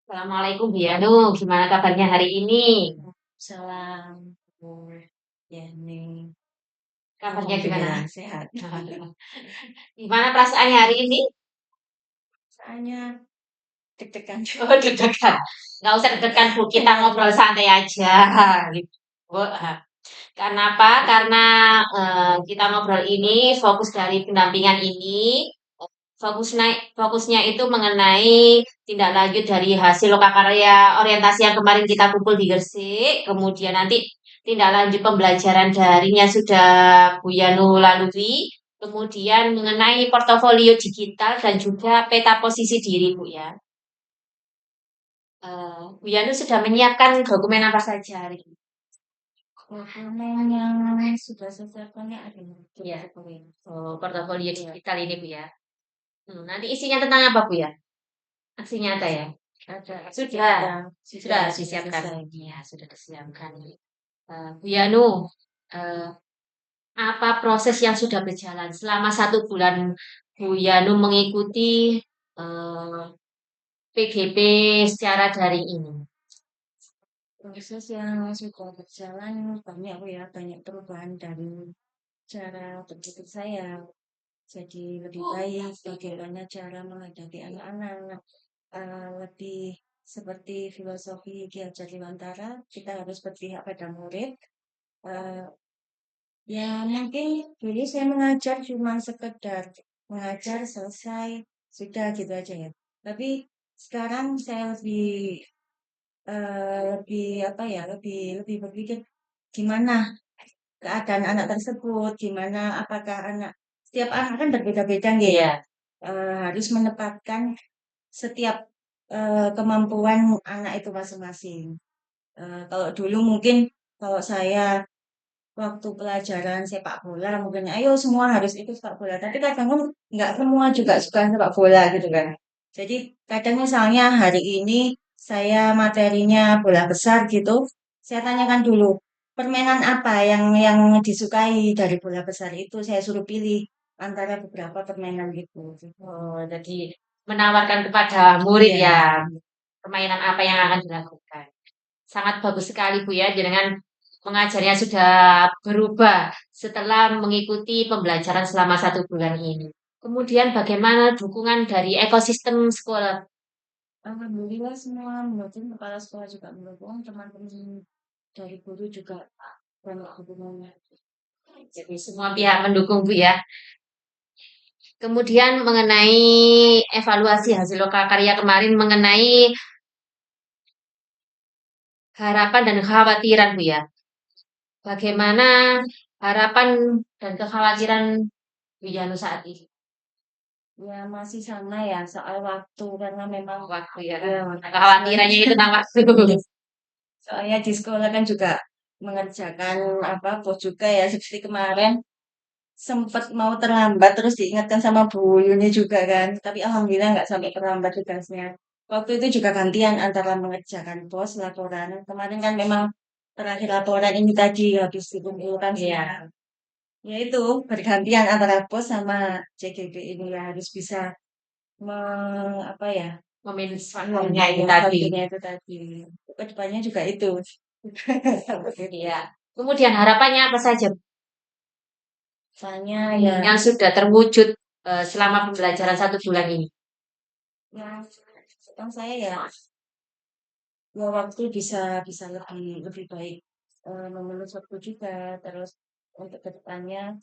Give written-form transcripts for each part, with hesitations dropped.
Assalamualaikum Bu Yanu, gimana kabarnya hari ini? Salam, Bu Yani. Kabarnya gimana? Alhamdulillah sehat. Gimana perasaannya hari ini? Soalnya deg-degan Oh, juga. deg-degan. Nggak usah deg-degan Bu, kita Iya, ngobrol santai aja. Gitu. Bu. Karena apa? Karena kita ngobrol ini fokus dari pendampingan ini, fokusnya itu mengenai tindak lanjut dari hasil lokakarya orientasi yang kemarin kita kumpul di Gresik, kemudian nanti tindak lanjut pembelajaran darinya sudah Bu Yanu lalui, kemudian mengenai portofolio digital dan juga peta posisi diri Bu ya. Bu Yanu sudah menyiapkan dokumen apa saja hari ini? dokumen yang sudah saya siapkannya ada Ya, dokumen. portofolio Iya, digital ini Bu ya. Nanti isinya tentang apa Bu ya? Aksi nyata ya? ada Sudah, sudah sudah disiapkan. selesai. Iya, sudah disiapkan. Bu Yanu, eh, apa proses yang sudah berjalan selama 1 bulan Bu Yanu mengikuti eh, PGP secara daring ini? Proses yang sudah berjalan banyak ya, banyak perubahan dari cara berpikir saya. Jadi lebih baik bagaimana cara menghadapi anak-anak, lebih seperti filosofi Ki Hajar Dewantara, kita harus berpihak pada murid. Eh, ya mungkin dulu saya mengajar cuma sekedar mengajar selesai sudah gitu aja ya. Tapi sekarang saya lebih apa ya, lebih berpikir gimana keadaan anak tersebut, gimana apakah setiap anak kan berbeda-beda nih ya. Harus menempatkan setiap kemampuan anak itu masing-masing. Kalau dulu mungkin kalau saya waktu pelajaran sepak bola mungkin ayo semua harus ikut sepak bola. Tapi kadang kan nggak semua juga suka sepak bola gitu kan. Jadi kadang misalnya hari ini saya materinya bola besar gitu, saya tanyakan dulu permainan apa yang disukai dari bola besar itu saya suruh pilih antara beberapa permainan gitu. Oh, jadi menawarkan kepada murid Iya, ya permainan apa yang akan dilakukan. Sangat bagus sekali Bu ya, dengan mengajarnya sudah berubah setelah mengikuti pembelajaran selama 1 bulan ini. Kemudian bagaimana dukungan dari ekosistem sekolah? alhamdulillah semua mendukung, kepala sekolah juga mendukung, teman-teman dari guru juga banyak dukungannya. Jadi semua pihak mendukung Bu ya. Kemudian mengenai evaluasi hasil lokakarya kemarin mengenai harapan dan kekhawatiran Bu ya. Bagaimana harapan dan kekhawatiran Bu Yanu saat ini? Ya masih sama ya soal waktu karena memang Waktu ya. ya Kekhawatirannya itu tentang waktu. soalnya di sekolah kan juga mengerjakan apa pos juga ya seperti kemarin sempat mau terlambat terus diingatkan sama Bu Yuni juga kan tapi alhamdulillah nggak sampai terlambat tugasnya waktu itu juga gantian antara mengerjakan pos laporan kemarin kan memang terakhir laporan ini tadi habis dikumpulkan Iya, semua ya itu bergantian antara pos sama CGB ini ya harus bisa apa ya meminimalisirnya itu tadi. waktunya itu tadi kedepannya juga itu Iya. Kemudian harapannya apa saja misalnya ya yang sudah terwujud selama pembelajaran 1 bulan ini? yang sekarang saya ya ya waktu bisa bisa lebih baik menulis waktu juga terus untuk kedepannya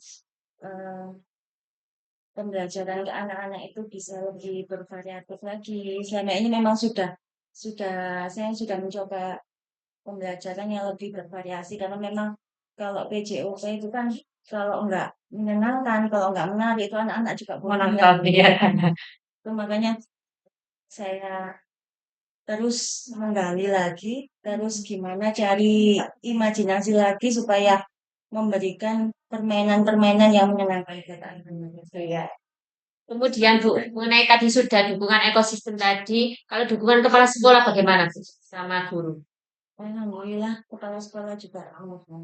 eh, pembelajaran ke anak-anak itu bisa lebih bervariatif lagi. Selama ini memang sudah saya sudah mencoba pembelajaran yang lebih bervariasi karena memang kalau PJOK itu kan kalau enggak menyenangkan, kalau enggak menarik itu anak-anak juga bosan kan. Menonton ya. Itu makanya saya terus menggali lagi, terus gimana cari imajinasi lagi supaya memberikan permainan-permainan yang menyenangkan buat anak-anak. Gitu ya. Kemudian Bu, mengenai tadi sudah dukungan ekosistem tadi, kalau dukungan kepala sekolah bagaimana Bu? Sama guru? Alhamdulillah kepala sekolah juga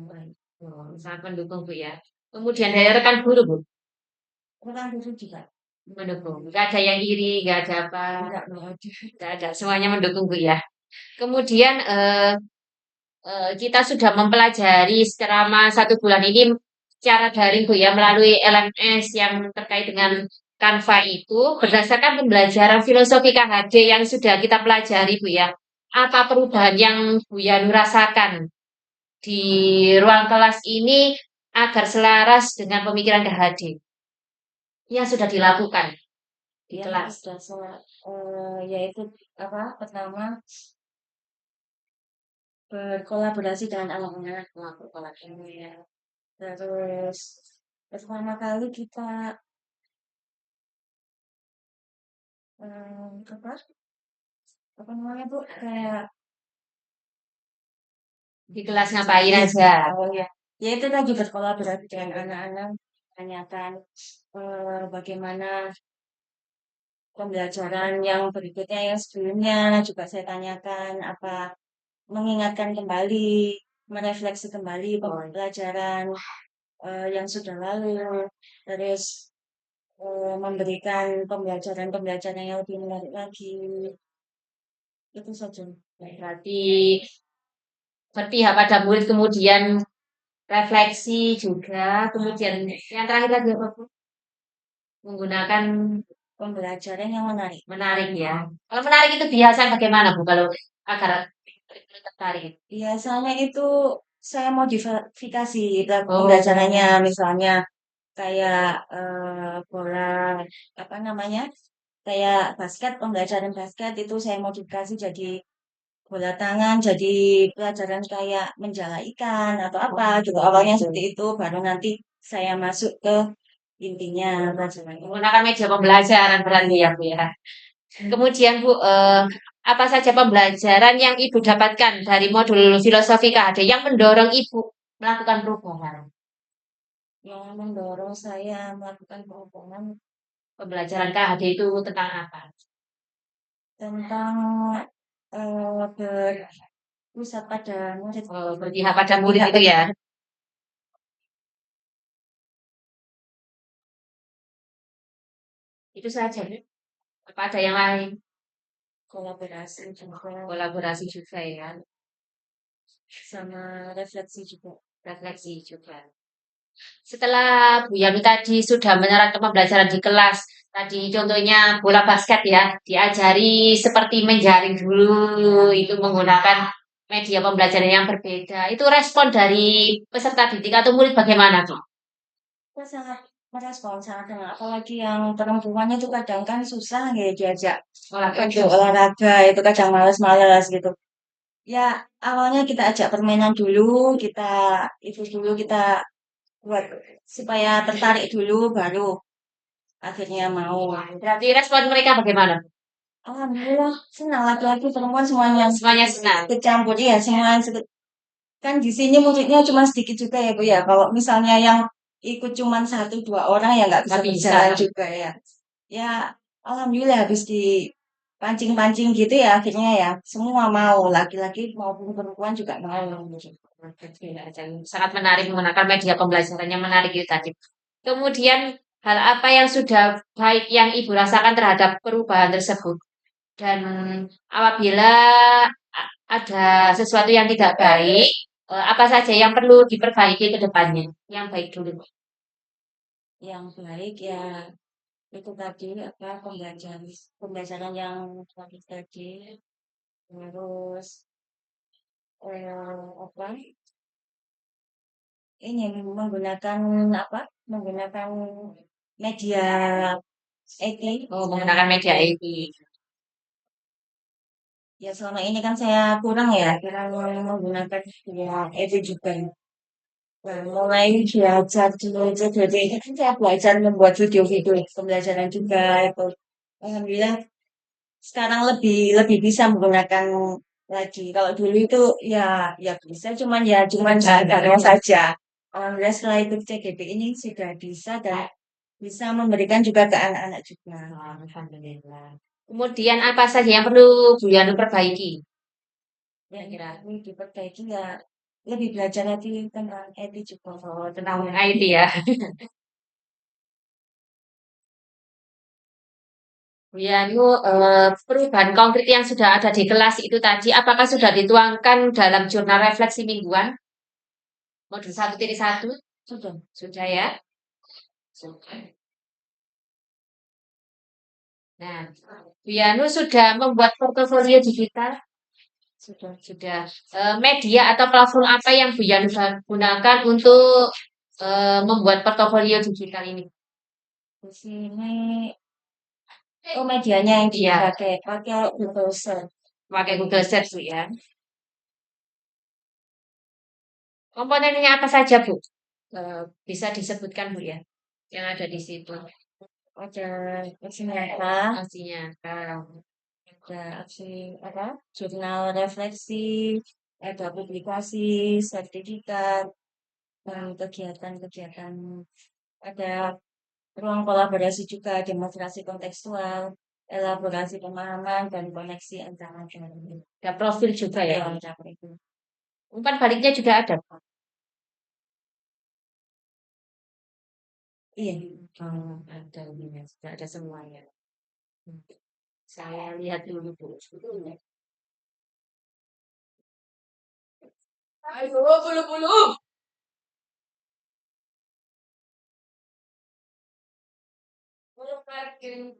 baik. Oh, sangat mendukung Bu ya. Kemudian dari rekan guru Bu. kurang dulu juga. Mendukung. Nggak ada yang iri, nggak ada apa, Enggak ada. nggak ada. Semuanya mendukung Bu ya. Kemudian kita sudah mempelajari selama 1 bulan ini secara daring Bu ya melalui LMS yang terkait dengan Canva itu berdasarkan pembelajaran filosofi KHD yang sudah kita pelajari Bu ya. Apa perubahan yang Bu Yanu rasakan di ruang kelas ini agar selaras dengan pemikiran KHD yang sudah dilakukan di Yang kelas? dasar yaitu apa? Pertama berkolaborasi dengan anak-anak, Kolaborasi. terus pertama kali kita apa? Apa namanya Bu? Kayak Di kelas ngapain aja? oh ya, ya itu tadi berkolaborasi dengan anak-anak, tanyakan bagaimana pembelajaran yang berikutnya yang sebelumnya juga saya tanyakan apa mengingatkan kembali, merefleksi kembali pembelajaran yang sudah lalu, terus memberikan pembelajaran-pembelajaran yang lebih menarik lagi. Itu saja. Berarti berpihak pada murid kemudian refleksi juga. Kemudian yang terakhir lagi apa Bu? Menggunakan Pembelajaran yang menarik. menarik ya. Kalau menarik itu biasa bagaimana Bu kalau agar tertarik? Biasanya itu saya modifikasi Oh, pembelajarannya, misalnya kayak bola apa namanya? Kayak basket, pembelajaran basket itu saya modifikasi jadi bola tangan, jadi pelajaran kayak menjala ikan atau apa gitu. Awalnya seperti itu, baru nanti saya masuk ke intinya pelajarannya. menggunakan media pembelajaran berarti ya Bu ya. Kemudian Bu, apa saja pembelajaran yang Ibu dapatkan dari modul filosofi KHD yang mendorong Ibu melakukan perubahan? Yang mendorong saya melakukan perubahan Pembelajaran KHD itu tentang apa? tentang berpusat pada murid. Berpihak pada murid Tidak itu ya. Itu saja. Apa ada yang lain? kolaborasi juga Kolaborasi juga ya. sama refleksi juga. Refleksi juga. Setelah Bu Yami tadi sudah menerapkan pembelajaran di kelas, tadi contohnya bola basket ya, diajari seperti menjaring dulu, itu menggunakan media pembelajaran yang berbeda. Itu respon dari peserta didik atau murid bagaimana tuh? Kita sangat merespon sangat dengan apalagi yang perempuan itu kadang kan susah ya diajak Olahraga. untuk olahraga itu kadang males-males gitu. Ya awalnya kita ajak permainan dulu, kita buat supaya tertarik dulu baru akhirnya mau. Berarti respon mereka bagaimana? Alhamdulillah senang laki-laki perempuan semuanya Semuanya senang. kecampur ya semua kan di sini muridnya cuma sedikit juga ya Bu ya. Kalau misalnya yang ikut cuma satu dua orang ya nggak bisa Nggak bisa. berjalan juga ya. Ya alhamdulillah habis dipancing-pancing gitu ya akhirnya ya semua mau laki-laki maupun perempuan juga mau. Sangat menarik menggunakan media pembelajaran yang menarik itu tadi. Kemudian hal apa yang sudah baik yang Ibu rasakan terhadap perubahan tersebut? Dan apabila ada sesuatu yang tidak baik, apa saja yang perlu diperbaiki ke depannya? Yang baik dulu. Yang baik ya itu tadi apa pembelajaran yang tadi terus apa ini menggunakan apa menggunakan media IT. Oh, menggunakan media IT. Ya selama ini kan saya kurang menggunakan media IT juga. Nah, mulai belajar dulu jadi kan saya belajar membuat video-video pembelajaran juga itu. Alhamdulillah sekarang lebih lebih bisa menggunakan lagi. Kalau dulu itu ya bisa cuman bahannya saja. Alhamdulillah setelah ikut CGP ini sudah bisa dan bisa memberikan juga ke anak-anak juga. Alhamdulillah. Kemudian apa saja yang perlu Bu Yanu perbaiki? Yang Kira-kira. ini diperbaiki ya lebih belajar lagi tentang IT juga. Oh, tentang IT ya. Bu Yanu, perubahan konkret yang sudah ada di kelas itu tadi, apakah sudah dituangkan dalam jurnal refleksi mingguan modul 1.1? Sudah. Sudah ya? Sudah. Nah, Bu Yanu sudah membuat portofolio digital? Sudah. Sudah. Media atau platform apa yang Bu Yanu gunakan untuk membuat portofolio digital ini? Di sini, oh medianya yang Iya, pakai Google Search. pakai Google Search Bu ya. Komponennya apa saja Bu? Bisa disebutkan Bu ya, yang ada di situ. Ada aksi nyata, Aksinya. ada aksi apa? Jurnal refleksi, ada publikasi, sertifikat, dan kegiatan-kegiatan. Ada ruang kolaborasi juga, demonstrasi kontekstual, elaborasi pemahaman, dan koneksi antar materi. Ada profil juga ya. Ya, ada itu. Umpan baliknya juga ada. Iya. Oh, ada ini ya. Sudah ada semuanya. Hmm. Saya lihat dulu Bu. Ayo, belum. Belum lagi.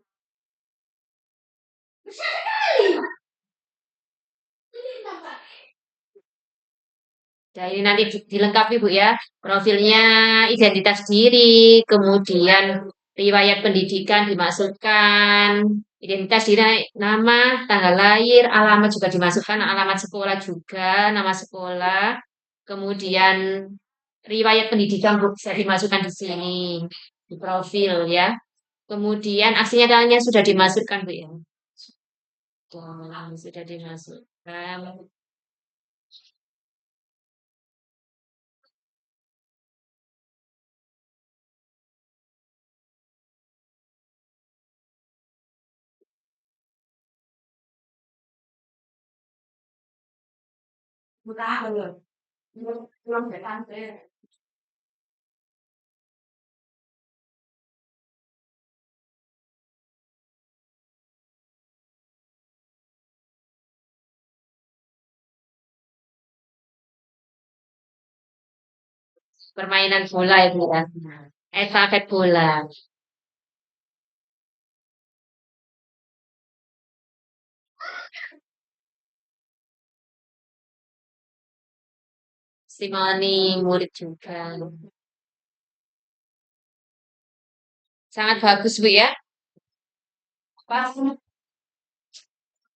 Nah, ini nanti dilengkapi Bu ya. Profilnya, identitas diri, kemudian riwayat pendidikan dimasukkan, identitas diri, nama, tanggal lahir, alamat juga dimasukkan, alamat sekolah juga, nama sekolah, kemudian riwayat pendidikan Bu, bisa dimasukkan di sini, di profil ya. Kemudian aksi nyatanya sudah dimasukkan Bu ya. Sudah dimasukkan. Belum. Belum ada. Permainan bola itu ya. Estafet bola. Testimoni murid juga. Sangat bagus Bu ya. Pas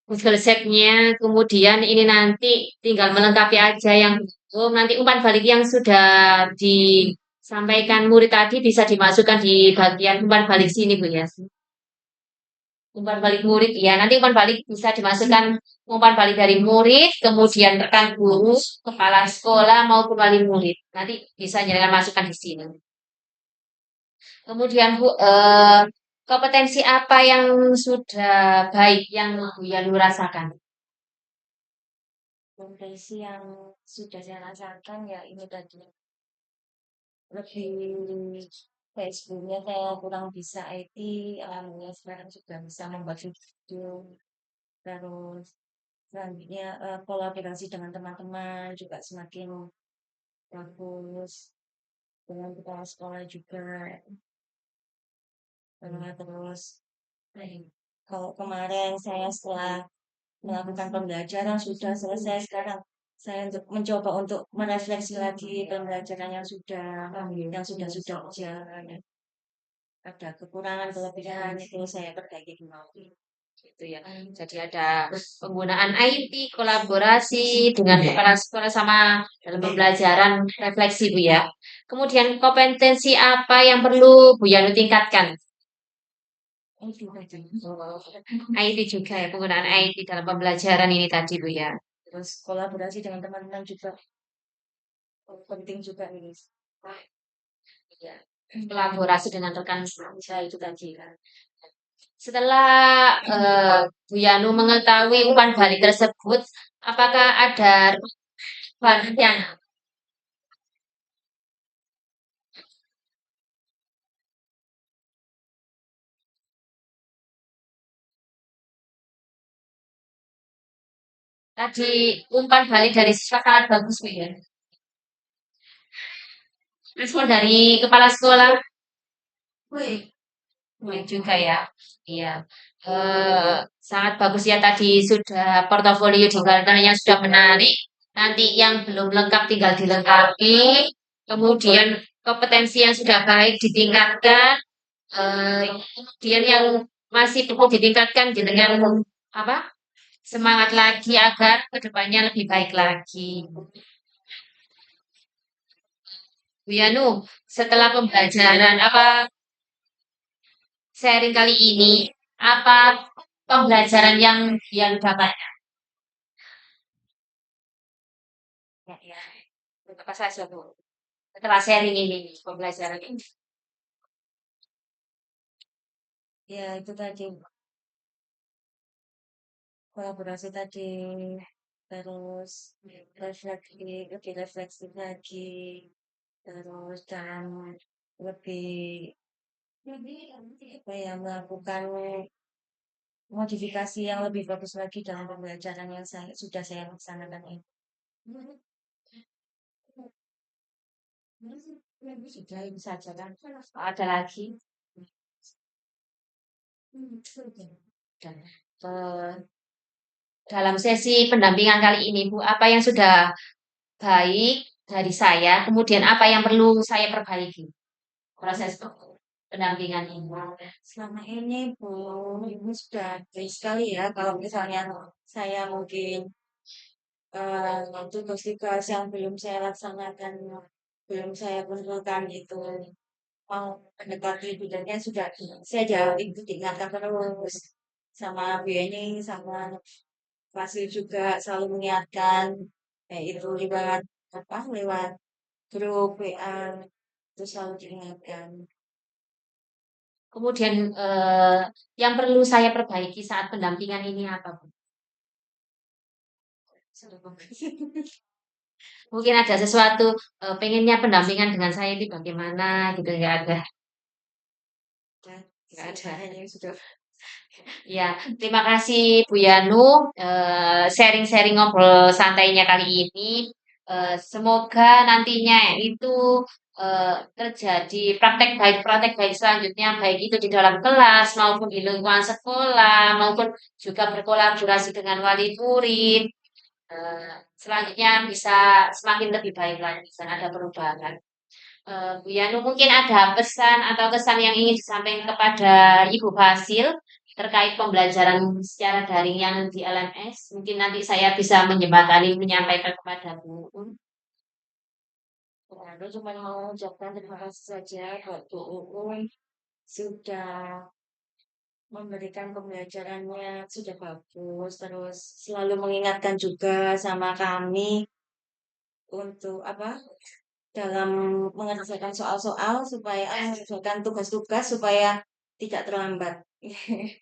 Google Sheet-nya, kemudian ini nanti tinggal melengkapi aja yang belum. Nanti umpan balik yang sudah disampaikan murid tadi bisa dimasukkan di bagian umpan balik sini Bu ya. Umpan balik murid ya. Nanti umpan balik bisa dimasukkan umpan balik dari murid, kemudian rekan guru, kepala sekolah maupun wali murid. Nanti bisa jangan masukkan di sini. Kemudian Bu, kompetensi apa yang sudah baik yang Bu Yalu rasakan? Kompetensi yang sudah saya rasakan ya ini tadi lebih kayak sebelumnya saya kurang bisa IT, alhamdulillah sekarang sudah bisa membuat video, terus selanjutnya kolaborasi dengan teman-teman juga semakin bagus, dengan kepala sekolah juga. Terus kalau kemarin saya setelah melakukan pembelajaran sudah selesai, sekarang saya mencoba untuk merefleksi lagi pembelajaran yang sudah berjalan. Ada kekurangan, kelebihan itu saya perbaiki kembali. Gitu ya. Jadi ada penggunaan IT, kolaborasi dengan kepala sekolah sama dalam pembelajaran refleksi Bu ya. Kemudian kompetensi apa yang perlu Bu Yanu tingkatkan? Itu saja. IT juga ya, penggunaan IT dalam pembelajaran ini tadi Bu ya. Terus kolaborasi dengan teman-teman juga penting juga ini. Ya. Kolaborasi dengan rekan saya itu tadi kan. Setelah Bu Yanu mengetahui umpan balik tersebut, apakah ada yang Tadi umpan balik dari siswa sangat bagus, Bu ya. Respon dari kepala sekolah, Wih, baik juga ya. Iya. Eh, Sangat bagus ya tadi sudah portofolio juga yang sudah menarik. Nanti yang belum lengkap tinggal dilengkapi. Kemudian kompetensi yang sudah baik ditingkatkan. Kemudian yang masih perlu ditingkatkan dengan apa? Semangat lagi agar kedepannya lebih baik lagi. Bu Yanu, setelah pembelajaran sharing kali ini, apa pembelajaran yang dapat? Ya, ya. Apa saja, Bu? Setelah sharing ini, pembelajaran ini. ya itu tadi kolaborasi tadi, terus refleksi, lebih refleksi lagi, terus dan lebih apa ya melakukan modifikasi yang lebih bagus lagi dalam pembelajaran yang sudah saya laksanakan ini. Sudah ini saja kan? Ada lagi? Dan, eh, dalam sesi pendampingan kali ini, Bu, apa yang sudah baik dari saya, kemudian apa yang perlu saya perbaiki proses pendampingan ini. Selama ini Bu, ini sudah baik sekali ya kalau misalnya saya mungkin tugas-tugas yang belum saya laksanakan, belum saya kumpulkan itu mau mendekati bidangnya sudah saya jauh itu diingatkan terus sama Bu Yeni, sama Fasil juga selalu mengingatkan, itu lewat apa lewat grup WA itu selalu diingatkan. Kemudian yang perlu saya perbaiki saat pendampingan ini apa, Bu? Mungkin ada sesuatu pengennya pendampingan dengan saya itu bagaimana gitu nggak ada, Dan nggak ada. hanya sudah Ya, terima kasih Bu Yanu sharing-sharing ngobrol santainya kali ini. Semoga nantinya itu terjadi praktek baik selanjutnya, baik itu di dalam kelas maupun di lingkungan sekolah maupun juga berkolaborasi dengan wali murid. Selanjutnya bisa semakin lebih baik lagi dan ada perubahan. Bu Yanu mungkin ada pesan atau kesan yang ingin disampaikan kepada Ibu Fasil terkait pembelajaran secara daring yang di LMS. Mungkin nanti saya bisa menjembatani menyampaikan kepada Bu Un. Aku cuma mau ucapkan terima kasih saja buat Bu Uun sudah memberikan pembelajarannya sudah bagus, terus selalu mengingatkan juga sama kami untuk apa dalam mengerjakan soal-soal supaya mengerjakan tugas-tugas supaya tidak terlambat.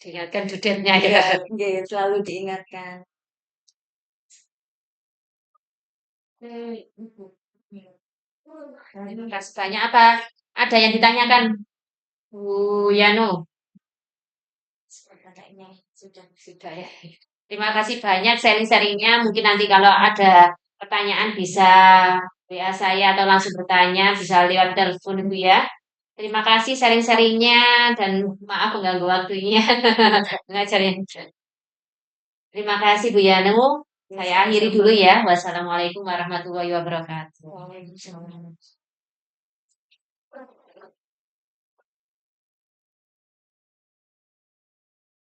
Diingatkan dudetnya Ya, ya. ya, selalu diingatkan. Terima kasih banyak. Apa ada yang ditanyakan Bu Yanu? Kayaknya sudah. Sudah ya. Terima kasih banyak sharing-sharingnya. Mungkin nanti kalau ada pertanyaan bisa WA saya atau langsung bertanya, bisa lewat telepon Bu ya. Terima kasih sharing-sharingnya dan maaf mengganggu waktunya mengajarnya. Terima kasih Bu Yanu. Ya, Saya akhiri sama-sama. dulu ya. Wassalamualaikum warahmatullahi wabarakatuh. Waalaikumsalam.